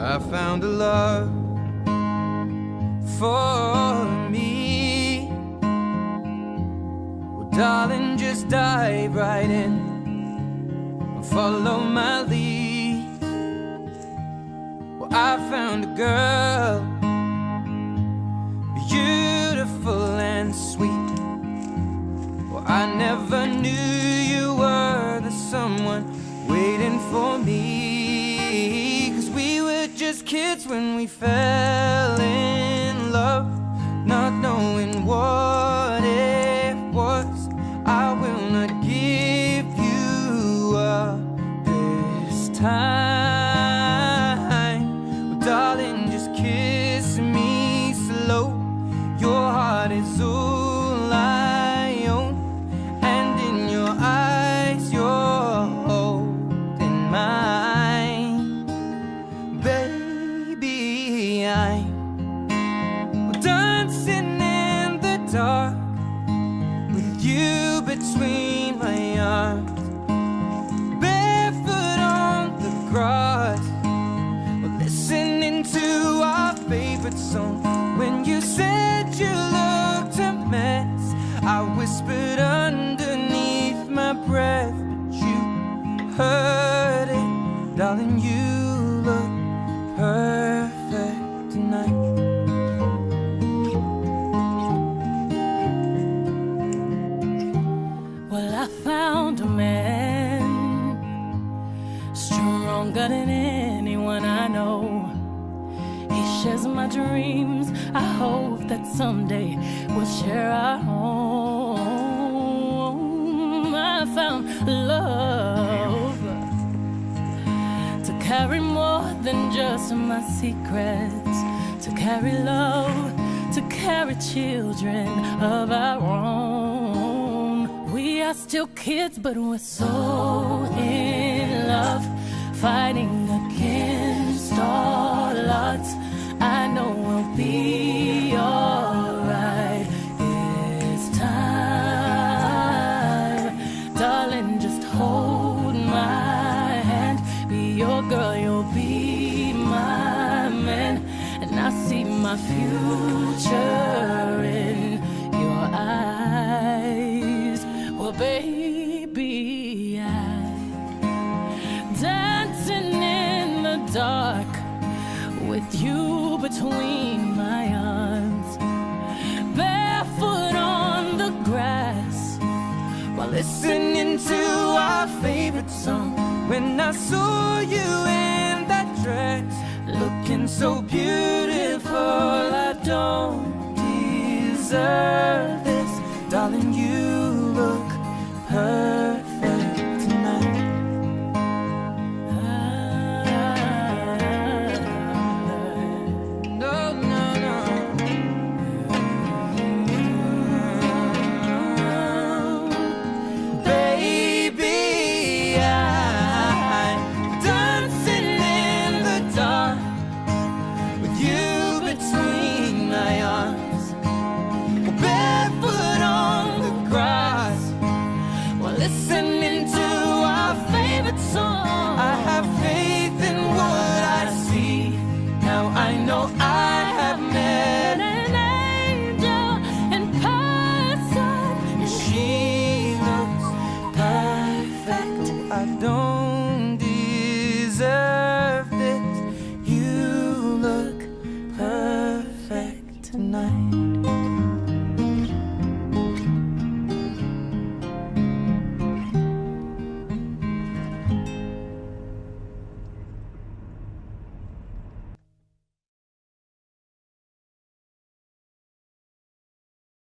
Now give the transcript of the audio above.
I found a love for me. Well, darling, just dive right in and follow my lead. Well, I found a girl, beautiful and sweet. Well, I never knew you were the someone waiting for me. 'Cause we were just kids when we fell in love, not knowing what it was. I will not give you up this time. Well, darling, just kiss me slow. Your heart is all I own, and in your eyes you're holding mine. Baby, I'm dancing in the dark with you between my arms, barefoot on the grass. We're listening to our favorite song. When you said you looked a mess, I whispered underneath my breath, but you heard it. Darling, you look perfect tonight. Well, I found a man stronger than anyone I know. He shares my dreams. I hope that someday we'll share our home. I found love to carry more than just my secrets, to carry love, to carry children of our own. We are still kids, but we're so in love, fighting against all odds. I know we'll be alright this time. Darling, just hold my hand. Be your girl, you'll be my man. And I see my future in your eyes. Well, baby, I'm dancing in the dark with you between my arms, barefoot on the grass, while listening to our favorite song. When I saw you in that dress, looking so beautiful, I don't deserve this. Darling, you look perfect tonight. Tonight.